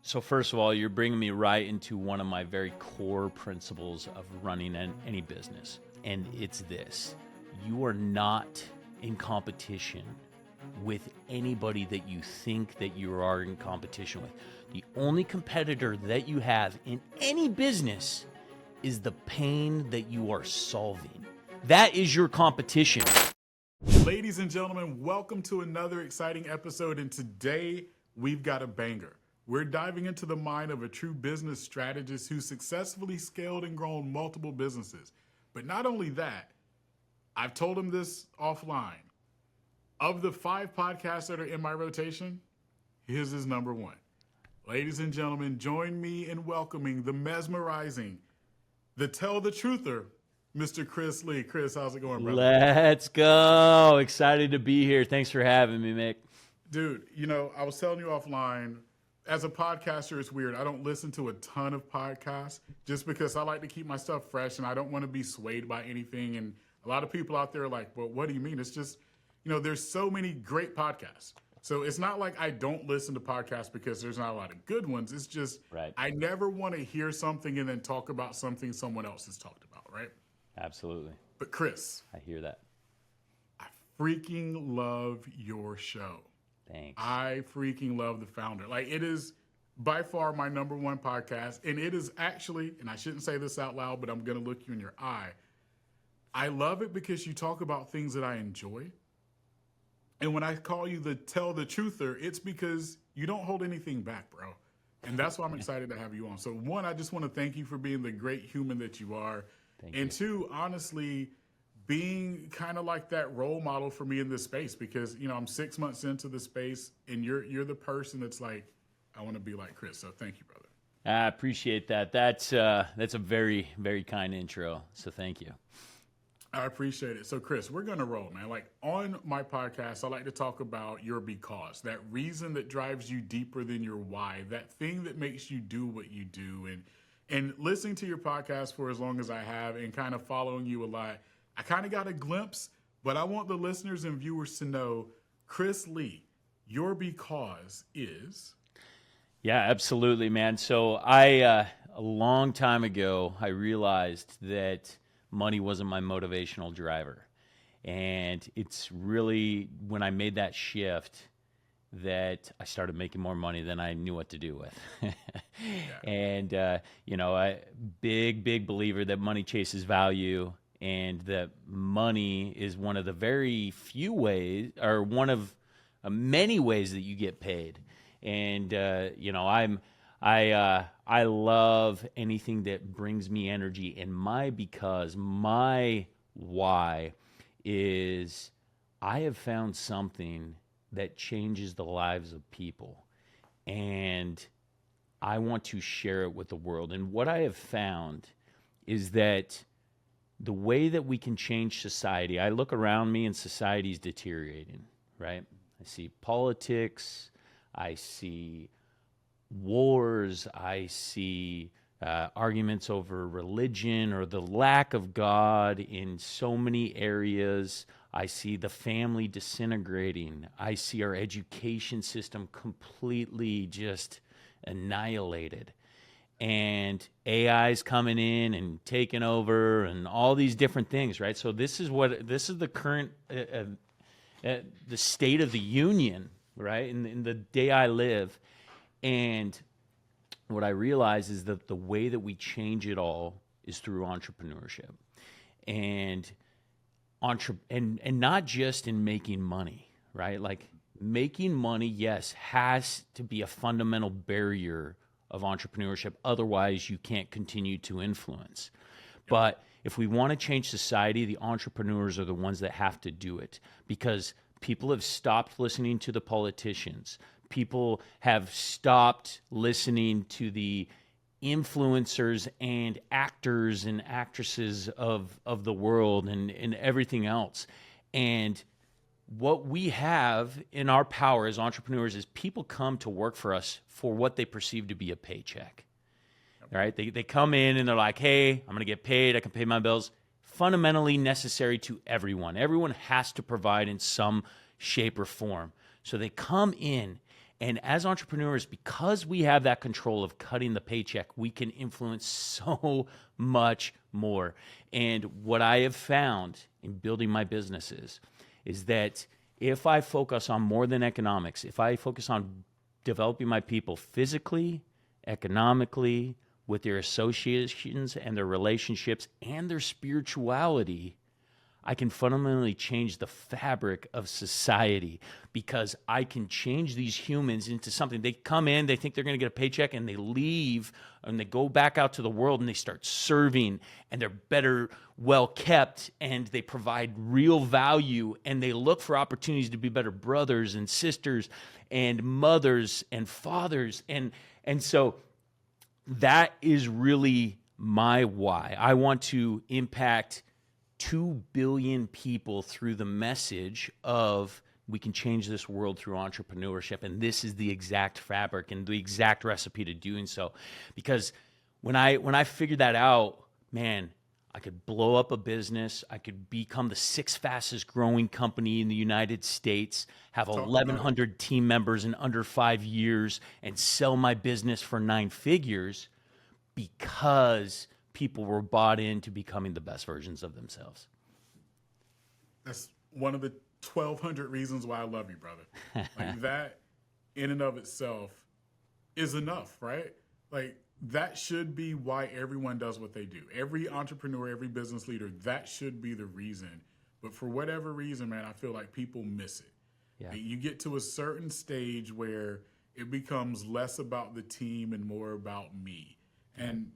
So first of all, you're bringing me right into one of my very core principles of running any business. And it's this: you are not in competition with anybody that you think that you are in competition with. The only competitor that you have in any business is the pain that you are solving. That is your competition. Ladies and gentlemen, welcome to another exciting episode. And today we've got a banger. We're diving into the mind of a true business strategist who successfully scaled and grown multiple businesses. But not only that, I've told him this offline. Of the 5 podcasts that are in my rotation, his is number 1. Ladies and gentlemen, join me in welcoming the mesmerizing, the tell the truther, Mr. Chris Lee. Chris, how's it going, brother? Let's go. Excited to be here. Thanks for having me, Mick. Dude, I was telling you offline, as a podcaster, it's weird. I don't listen to a ton of podcasts just because I like to keep my stuff fresh and I don't want to be swayed by anything. And a lot of people out there are like, well, what do you mean? It's just, there's so many great podcasts. So it's not like I don't listen to podcasts because there's not a lot of good ones. It's just, right. I never want to hear something and then talk about something someone else has talked about, right? Absolutely. But Chris, I hear that. I freaking love your show. Thanks. I freaking love The Founder. Like, it is by far my number 1 podcast. And it is actually, and I shouldn't say this out loud, but I'm going to look you in your eye. I love it because you talk about things that I enjoy. And when I call you the tell the truther, it's because you don't hold anything back, bro. And that's why I'm excited to have you on. So 1, I just want to thank you for being the great human that you are. Thank and you. 2, honestly, being kind of like that role model for me in this space because, I'm 6 months into the space and you're the person that's like, I want to be like Chris. So thank you, brother. I appreciate that. That's a very, very kind intro. So thank you. I appreciate it. So Chris, we're going to roll, man. Like on my podcast, I like to talk about your because, that reason that drives you deeper than your why, that thing that makes you do what you do. And listening to your podcast for as long as I have and kind of following you a lot, I kind of got a glimpse, but I want the listeners and viewers to know, Chris Lee, your because is? Yeah, absolutely, man. So a long time ago, I realized that money wasn't my motivational driver. And it's really when I made that shift that I started making more money than I knew what to do with. Yeah. And, I big believer that money chases value and that money is one of the very few ways or one of many ways that you get paid. And, I love anything that brings me energy, and my why is I have found something that changes the lives of people, and I want to share it with the world. And what I have found is that the way that we can change society, I look around me and society is deteriorating, right? I see politics, I see wars, I see arguments over religion or the lack of God in so many areas. I see the family disintegrating. I see our education system completely just annihilated. And AI's coming in and taking over and all these different things, right? So this is the current, the state of the union, right? In the day I live. And what I realize is that the way that we change it all is through entrepreneurship. And not just in making money, right? Like making money, yes, has to be a fundamental barrier of entrepreneurship. Otherwise, you can't continue to influence. But if we want to change society, the entrepreneurs are the ones that have to do it because people have stopped listening to the politicians. People have stopped listening to the influencers and actors and actresses of the world and everything else. And what we have in our power as entrepreneurs is people come to work for us for what they perceive to be a paycheck. Right? They come in and they're like, hey, I'm going to get paid. I can pay my bills. Fundamentally necessary to everyone. Everyone has to provide in some shape or form. So they come in And as entrepreneurs, because we have that control of cutting the paycheck, we can influence so much more. And what I have found in building my businesses is that if I focus on more than economics, if I focus on developing my people physically, economically, with their associations and their relationships and their spirituality, I can fundamentally change the fabric of society, because I can change these humans into something. They come in, they think they're going to get a paycheck, and they leave and they go back out to the world and they start serving, and they're better, well kept, and they provide real value, and they look for opportunities to be better brothers and sisters and mothers and fathers. And so that is really my why. I want to impact 2 billion people through the message of we can change this world through entrepreneurship. And this is the exact fabric and the exact recipe to doing so. Because when I figured that out, man, I could blow up a business. I could become the 6th fastest growing company in the United States, have 1,100 team members in under 5 years, and sell my business for 9 figures, because people were bought into becoming the best versions of themselves. That's one of the 1,200 reasons why I love you, brother. Like that in and of itself is enough, right? Like that should be why everyone does what they do. Every entrepreneur, every business leader, that should be the reason. But for whatever reason, man, I feel like people miss it. Yeah. You get to a certain stage where it becomes less about the team and more about me. And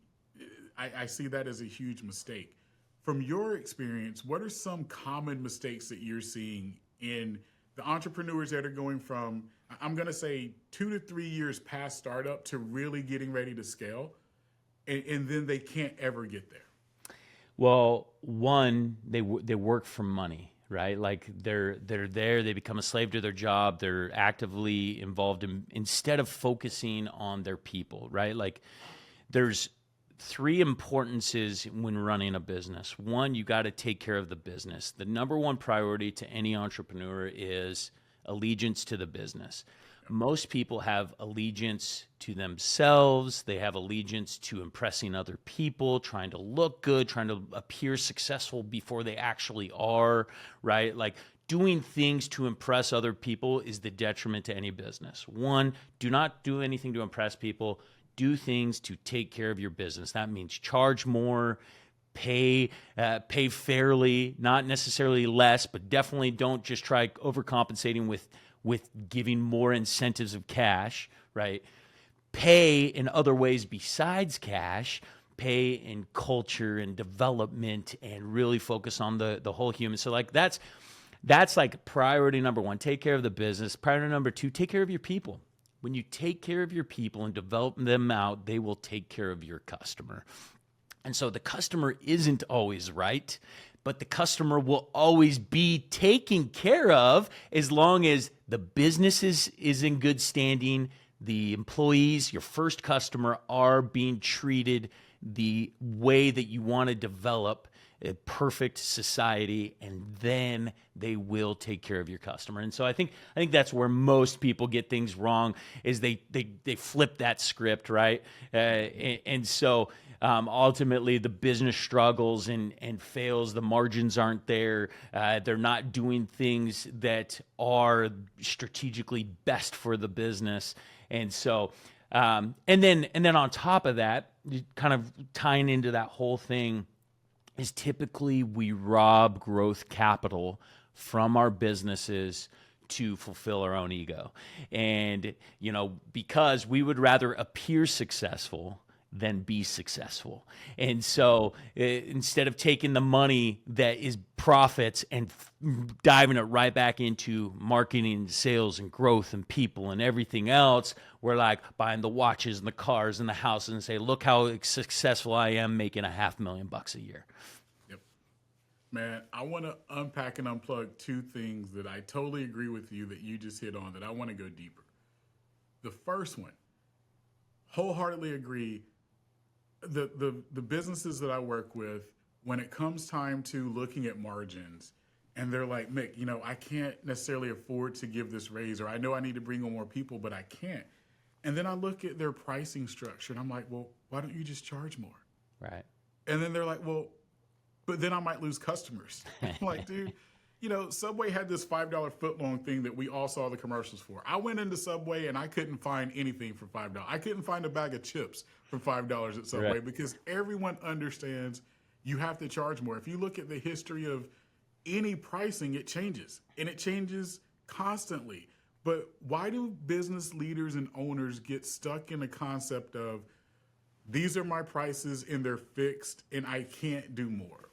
I see that as a huge mistake. From your experience, what are some common mistakes that you're seeing in the entrepreneurs that are going from, I'm going to say 2 to 3 years past startup to really getting ready to scale, and then they can't ever get there? Well, one, they work for money, right? Like they're there, they become a slave to their job, they're actively involved in, instead of focusing on their people, right? Like there's 3 importances when running a business. One, you got to take care of the business. The number one priority to any entrepreneur is allegiance to the business. Most people have allegiance to themselves. They have allegiance to impressing other people, trying to look good, trying to appear successful before they actually are, right? Like doing things to impress other people is the detriment to any business. One, do not do anything to impress people. Do things to take care of your business. That means charge more, pay fairly, not necessarily less, but definitely don't just try overcompensating with giving more incentives of cash, right? Pay in other ways besides cash. Pay in culture and development, and really focus on the whole human. So like that's like priority number 1. Take care of the business. Priority number 2, take care of your people. When you take care of your people and develop them out, they will take care of your customer. And so the customer isn't always right, but the customer will always be taken care of as long as the business is in good standing, the employees, your first customer, are being treated the way that you want to develop a perfect society, and then they will take care of your customer. And so I think that's where most people get things wrong, is they flip that script, right? And so ultimately the business struggles and fails. The margins aren't there. They're not doing things that are strategically best for the business. And so and then on top of that, kind of tying into that whole thing, is typically we rob growth capital from our businesses to fulfill our own ego. And, because we would rather appear successful than be successful. And so instead of taking the money that is profits and diving it right back into marketing, sales, and growth and people and everything else, we're like buying the watches and the cars and the houses and say, look how successful I am making $500,000 a year. Yep. Man, I want to unpack and unplug 2 things that I totally agree with you that you just hit on that I want to go deeper. The first one, wholeheartedly agree. The businesses that I work with, when it comes time to looking at margins and they're like, Mick, I can't necessarily afford to give this raise, or I know I need to bring on more people, but I can't. And then I look at their pricing structure and I'm like, well, why don't you just charge more? Right. And then they're like, well, but then I might lose customers. I'm like, dude, Subway had this $5 footlong thing that we all saw the commercials for. I went into Subway and I couldn't find anything for $5. I couldn't find a bag of chips for $5 at Subway, right, because everyone understands you have to charge more. If you look at the history of any pricing, it changes, and it changes constantly. But why do business leaders and owners get stuck in the concept of these are my prices and they're fixed and I can't do more?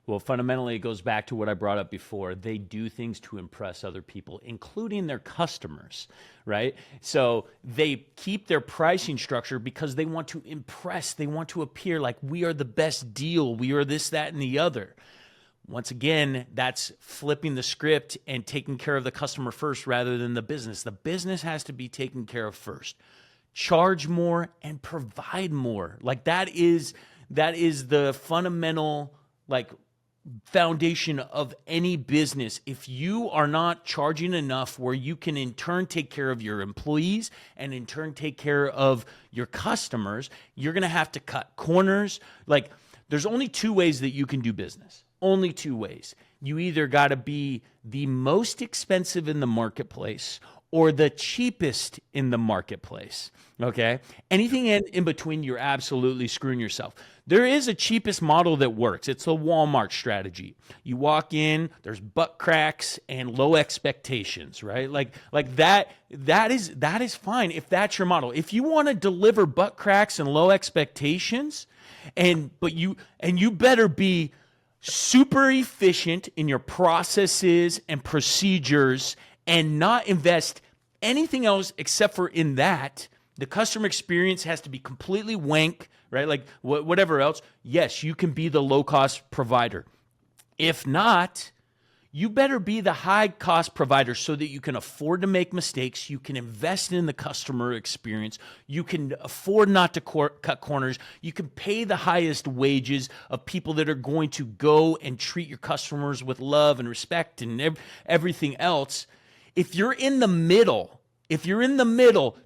Well, fundamentally, it goes back to what I brought up before. They do things to impress other people, including their customers, right? So they keep their pricing structure because they want to impress. They want to appear like we are the best deal. We are this, that, and the other. Once again, that's flipping the script and taking care of the customer first rather than the business. The business has to be taken care of first. Charge more and provide more. Like that is the fundamental foundation of any business. If you are not charging enough where you can in turn take care of your employees and in turn take care of your customers, you're going to have to cut corners. There's only two ways that you can do business. Only two ways. You either got to be the most expensive in the marketplace or the cheapest in the marketplace, okay? Anything in between, you're absolutely screwing yourself. There is a cheapest model that works. It's the Walmart strategy. You walk in, there's butt cracks and low expectations, right? Like that is fine if that's your model. If you want to deliver butt cracks and low expectations, but you better be super efficient in your processes and procedures and not invest anything else except for in that. The customer experience has to be completely wank, right? Whatever else. Yes, you can be the low-cost provider. If not, you better be the high-cost provider so that you can afford to make mistakes. You can invest in the customer experience. You can afford not to cut corners. You can pay the highest wages of people that are going to go and treat your customers with love and respect and everything else. If you're in the middle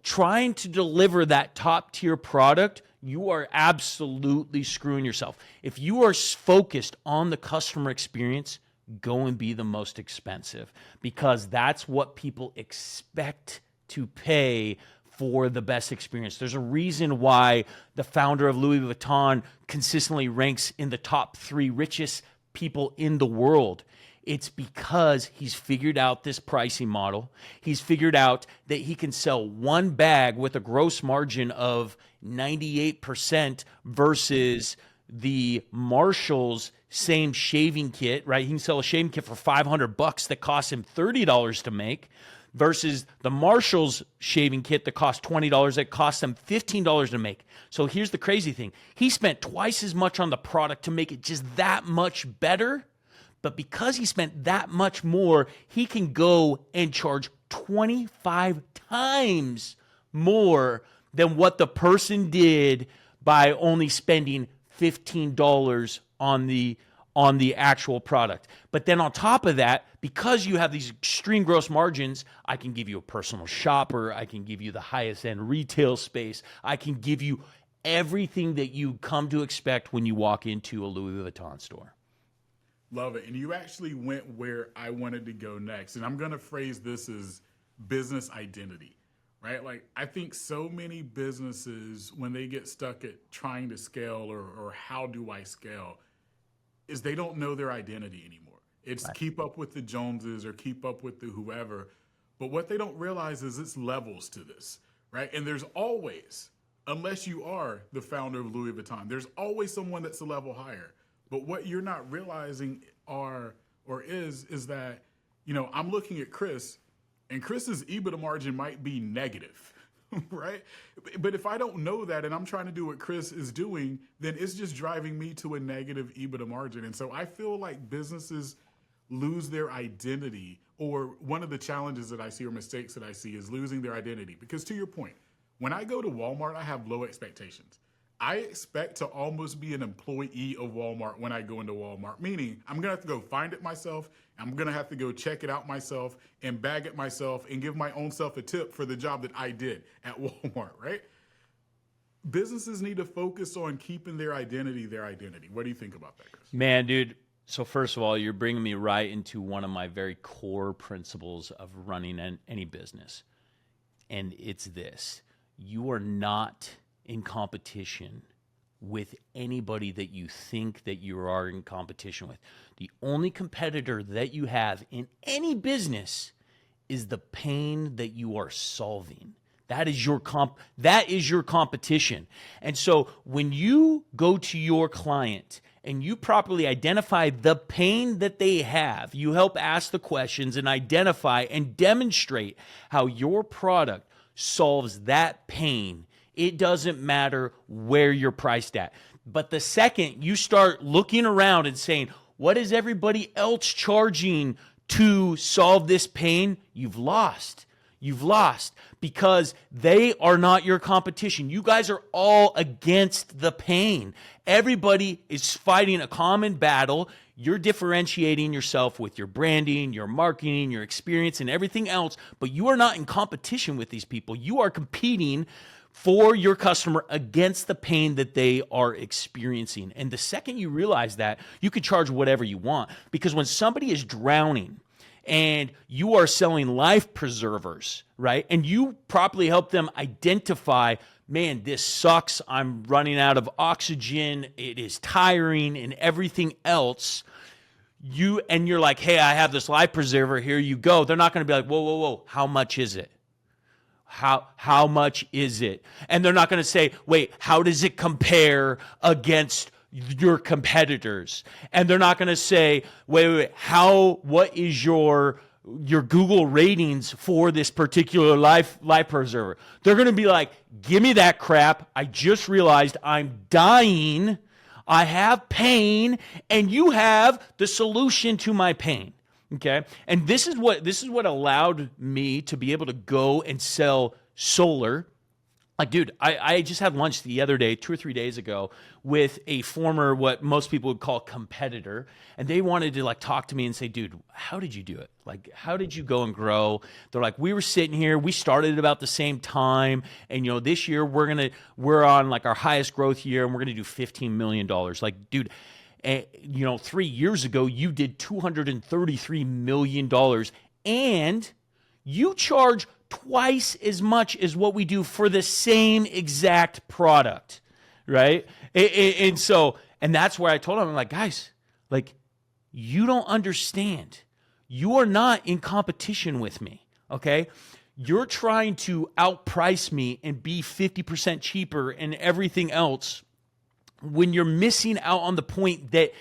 trying to deliver that top-tier product, you are absolutely screwing yourself. If you are focused on the customer experience, go and be the most expensive, because that's what people expect to pay for the best experience. There's a reason why the founder of Louis Vuitton consistently ranks in the top 3 richest people in the world. It's because he's figured out this pricing model. He's figured out that he can sell one bag with a gross margin of 98% versus the Marshall's same shaving kit, right? He can sell a shaving kit for $500 that costs him $30 to make versus the Marshall's shaving kit that costs $20 that costs him $15 to make. So here's the crazy thing. He spent twice as much on the product to make it just that much better. But because he spent that much more, he can go and charge 25 times more than what the person did by only spending $15 on the actual product. But then on top of that, because you have these extreme gross margins, I can give you a personal shopper. I can give you the highest end retail space. I can give you everything that you come to expect when you walk into a Louis Vuitton store. Love it. And you actually went where I wanted to go next. And I'm going to phrase this as business identity, right? I think so many businesses, when they get stuck at trying to scale or how do I scale, is they don't know their identity anymore. It's right. Keep up with the Joneses or keep up with the whoever. But what they don't realize is it's levels to this, right? And there's always, unless you are the founder of Louis Vuitton, there's always someone that's a level higher. But what you're not realizing is that, I'm looking at Chris, and Chris's EBITDA margin might be negative, right? But if I don't know that and I'm trying to do what Chris is doing, then it's just driving me to a negative EBITDA margin. And so I feel like businesses lose their identity, or one of the challenges that I see or mistakes that I see is losing their identity. Because to your point, when I go to Walmart, I have low expectations. I expect to almost be an employee of Walmart when I go into Walmart, meaning I'm going to have to go find it myself. I'm going to have to go check it out myself and bag it myself and give my own self a tip for the job that I did at Walmart, right? Businesses need to focus on keeping their identity. What do you think about that, Chris? Man, dude. So first of all, you're bringing me right into one of my very core principles of running any business. And it's this: you are not in competition with anybody that you think that you are in competition with. The only competitor that you have in any business is the pain that you are solving. That is your competition. And so when you go to your client and you properly identify the pain that they have, you help ask the questions and identify and demonstrate how your product solves that pain. It doesn't matter where you're priced at. But the second you start looking around and saying, what is everybody else charging to solve this pain? You've lost. You've lost because they are not your competition. You guys are all against the pain. Everybody is fighting a common battle. You're differentiating yourself with your branding, your marketing, your experience, and everything else, but you are not in competition with these people. You are competing for your customer against the pain that they are experiencing. And the second you realize that, you can charge whatever you want, because when somebody is drowning and you are selling life preservers, right? And you properly help them identify, man, this sucks. I'm running out of oxygen. It is tiring and everything else. You're like, hey, I have this life preserver. Here you go. They're not going to be like, whoa. How much is it? How much is it? And they're not going to say, wait, how does it compare against your competitors? And they're not going to say, wait, what is your Google ratings for this particular life preserver? They're going to be like, give me that crap. I just realized I'm dying. I have pain, and you have the solution to my pain. Okay. And this is what allowed me to be able to go and sell solar. Like, dude, I just had lunch the other day, 2 or 3 days ago, with a former, what most people would call competitor. And they wanted to talk to me and say, dude, how did you do it? Like, how did you go and grow? They're like, we were sitting here, we started at about the same time. And, this year we're on our highest growth year, and we're going to do $15 million. Like, dude, 3 years ago, you did $233 million, and you charge twice as much as what we do for the same exact product, right? And that's where I told him, I'm like, guys, you don't understand. You are not in competition with me, okay? You're trying to outprice me and be 50% cheaper and everything else, when you're missing out on the point that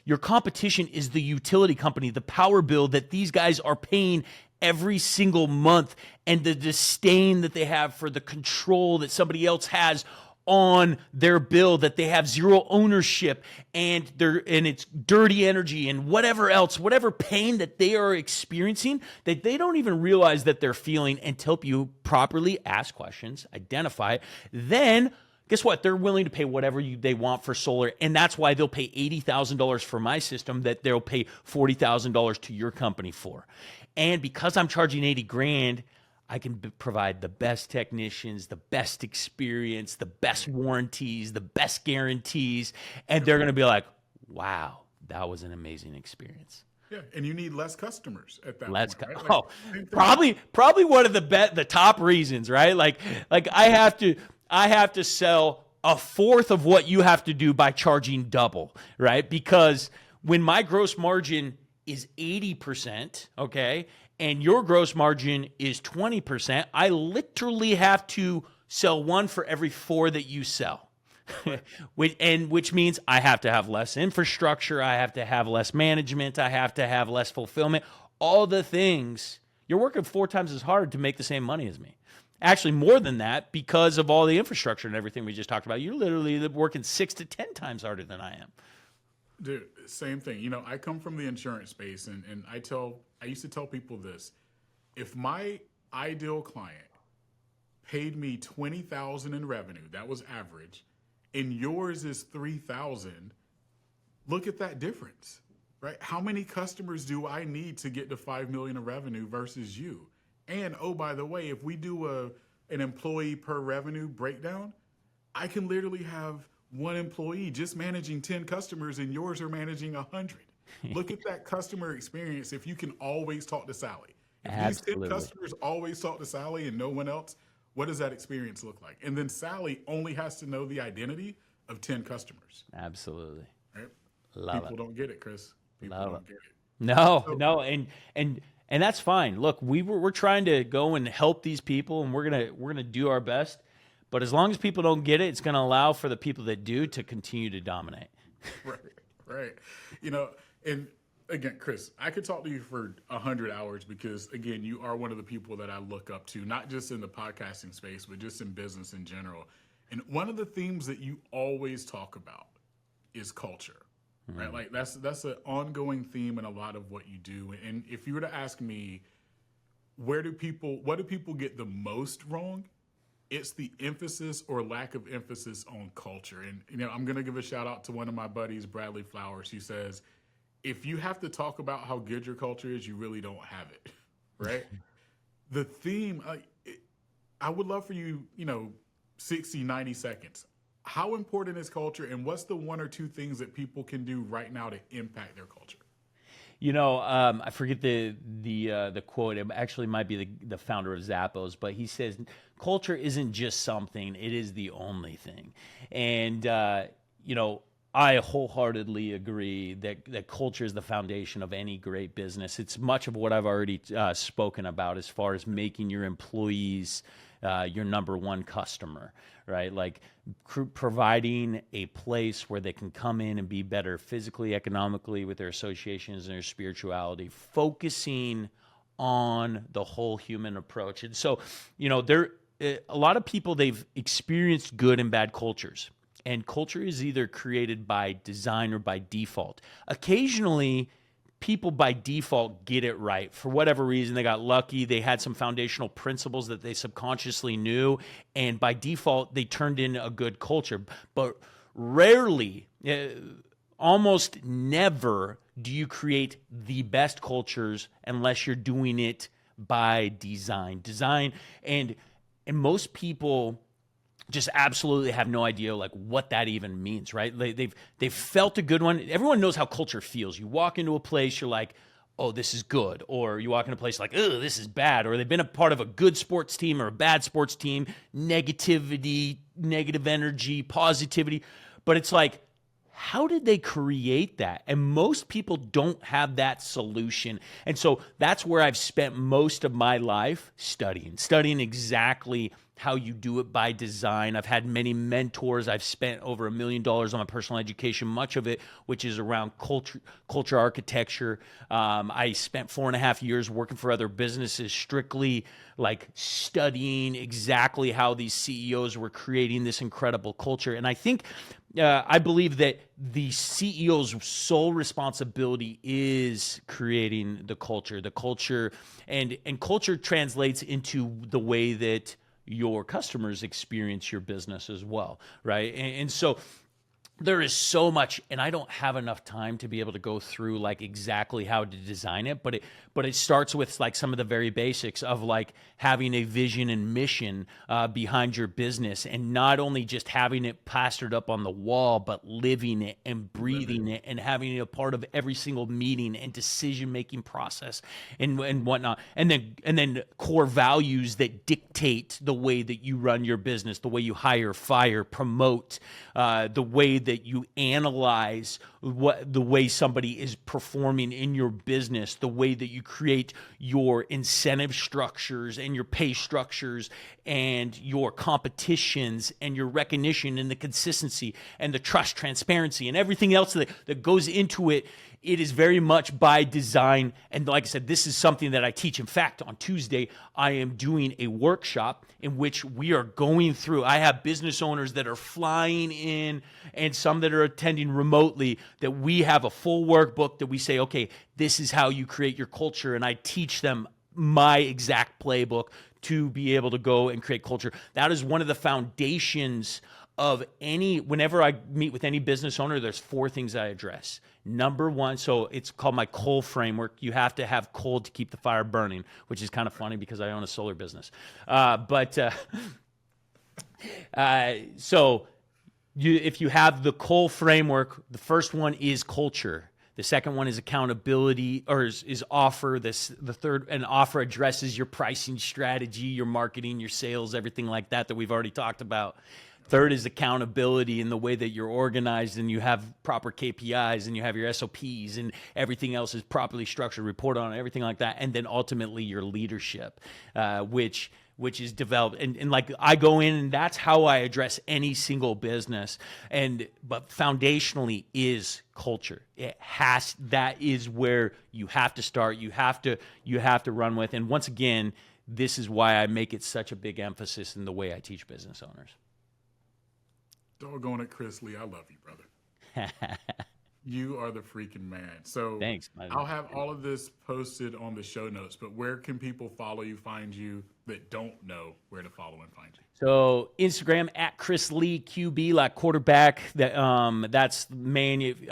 your competition is the utility company, the power bill that these guys are paying every single month, and the disdain that they have for the control that somebody else has on their bill, that they have zero ownership, and it's dirty energy and whatever pain that they are experiencing, that they don't even realize that they're feeling until you properly ask questions, identify it. Then guess what? They're willing to pay whatever they want for solar, and that's why they'll pay $80,000 for my system that they'll pay $40,000 to your company for. And because I'm charging $80,000, I can provide the best technicians, the best experience, the best warranties, the best guarantees, and they're going to be like, wow, that was an amazing experience. Yeah, and you need less customers at that point, right? Probably one of the top reasons, right? Like I have to sell a fourth of what you have to do by charging double, right? Because when my gross margin is 80%, okay, and your gross margin is 20%, I literally have to sell one for every 4 that you sell. which means I have to have less infrastructure, I have to have less management, I have to have less fulfillment, all the things. You're working 4 times as hard to make the same money as me. Actually, more than that, because of all the infrastructure and everything we just talked about. You're literally working 6 to 10 times harder than I am. Dude, same thing. I come from the insurance space, and I used to tell people this. If my ideal client paid me $20,000 in revenue, that was average, and yours is 3,000, look at that difference, right? How many customers do I need to get to 5 million of revenue versus you? And oh, by the way, if we do an employee per revenue breakdown, I can literally have one employee just managing 10 customers and yours are managing 100. Look at that customer experience if you can always talk to Sally. If Absolutely. these 10 customers always talk to Sally and no one else, what does that experience look like? And then Sally only has to know the identity of 10 customers. Absolutely. Right? Love People it. don't get it, Chris. People Love don't it. get it. No, So, no, and that's fine. Look, we're trying to go and help these people, and we're gonna do our best. But as long as people don't get it, it's gonna allow for the people that do to continue to dominate. right, right. You know, and again, Chris, I could talk to you for 100 hours because, again, you are one of the people that I look up to, not just in the podcasting space, but just in business in general. And one of the themes that you always talk about is culture, right? Like that's an ongoing theme in a lot of what you do. And if you were to ask me, what do people get the most wrong? It's the emphasis or lack of emphasis on culture. And, you know, I'm going to give a shout out to one of my buddies, Bradley Flowers, who says, if you have to talk about how good your culture is, you really don't have it, right? The theme, I would love for you, 60, 90 seconds. How important is culture, and what's the one or two things that people can do right now to impact their culture? I forget the quote. It actually might be the founder of Zappos, but he says, culture isn't just something, it is the only thing. And, I wholeheartedly agree that culture is the foundation of any great business. It's much of what I've already spoken about as far as making your employees your number one customer, right? Like providing a place where they can come in and be better physically, economically, with their associations and their spirituality, focusing on the whole human approach. And so, a lot of people, they've experienced good and bad cultures. And culture is either created by design or by default. Occasionally, people by default get it right. For whatever reason, they got lucky. They had some foundational principles that they subconsciously knew. And by default, they turned in a good culture. But rarely, almost never, do you create the best cultures unless you're doing it by design. And most people just absolutely have no idea like what that even means, right? They've felt a good one. Everyone knows how culture feels. You walk into a place, you're like, oh, this is good. Or you walk into a place like, oh, this is bad. Or they've been a part of a good sports team or a bad sports team, negativity, negative energy, positivity. But it's like, how did they create that? And most people don't have that solution. And so that's where I've spent most of my life studying exactly how you do it by design. I've had many mentors. I've spent over $1 million on my personal education, much of it, which is around culture architecture. I spent 4.5 years working for other businesses, strictly like studying exactly how these CEOs were creating this incredible culture. And I believe that the CEO's sole responsibility is creating the culture. The culture and culture translates into the way that your customers experience your business as well, right? And so there is so much, and I don't have enough time to be able to go through like exactly how to design it, but it starts with like some of the very basics of like having a vision and mission behind your business, and not only just having it plastered up on the wall, but living it and breathing it and having it a part of every single meeting and decision-making process and whatnot. And then core values that dictate the way that you run your business, the way you hire, fire, promote, the way that you analyze the way somebody is performing in your business, the way that you create your incentive structures and your pay structures and your competitions and your recognition and the consistency and the trust, transparency, and everything else that goes into it. It is very much by design. And like I said, this is something that I teach. In fact, on Tuesday, I am doing a workshop in which we are going through. I have business owners that are flying in and some that are attending remotely, that we have a full workbook that we say, okay, this is how you create your culture. And I teach them my exact playbook to be able to go and create culture. That is one of the foundations of whenever I meet with any business owner, there's 4 things I address. Number one, so it's called my coal framework. You have to have coal to keep the fire burning, which is kind of funny because I own a solar business. So if you have the coal framework, the first one is culture. The second one is accountability, or is offer. The third, and offer addresses your pricing strategy, your marketing, your sales, everything like that we've already talked about. Third is accountability in the way that you're organized and you have proper KPIs and you have your SOPs and everything else is properly structured, report on it, everything like that. And then ultimately your leadership, which is developed. And like I go in and that's how I address any single business. But foundationally is culture. That is where you have to start. You have to run with. And once again, this is why I make it such a big emphasis in the way I teach business owners. Doggone it, Chris Lee. I love you, brother. You are the freaking man. So thanks. I'll have all of this posted on the show notes, but where can people follow you, find you, that don't know where to follow and find you? So Instagram at Chris Lee QB, like quarterback. That's main.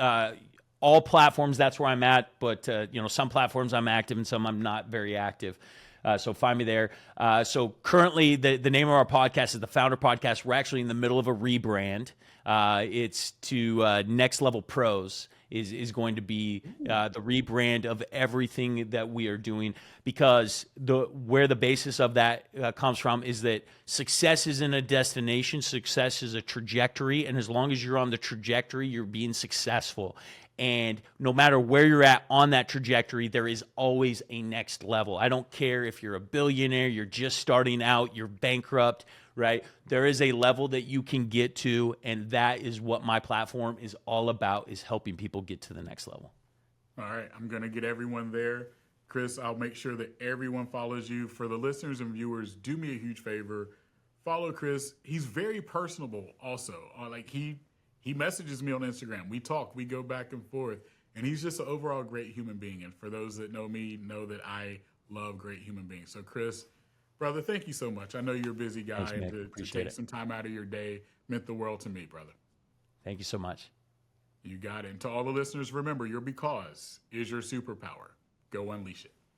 All platforms, that's where I'm at. But some platforms I'm active and some I'm not very active. So find me there. So currently the name of our podcast is the Founder Podcast. We're actually in the middle of a rebrand. It's to Next Level Pros is going to be the rebrand of everything that we are doing, because where the basis of that comes from is that success isn't a destination. Success is a trajectory. And as long as you're on the trajectory, you're being successful. And no matter where you're at on that trajectory, there is always a next level. I don't care if you're a billionaire, you're just starting out, you're bankrupt, right? There is a level that you can get to, and that is what my platform is all about, is helping people get to the next level. All right, I'm going to get everyone there. Chris, I'll make sure that everyone follows you. For the listeners and viewers, do me a huge favor. Follow Chris. He's very personable also. He messages me on Instagram. We talk. We go back and forth. And he's just an overall great human being. And for those that know me, know that I love great human beings. So, Chris, brother, thank you so much. I know you're a busy guy. Thanks, and to take some time out of your day meant the world to me, brother. Thank you so much. You got it. And to all the listeners, remember, your because is your superpower. Go unleash it.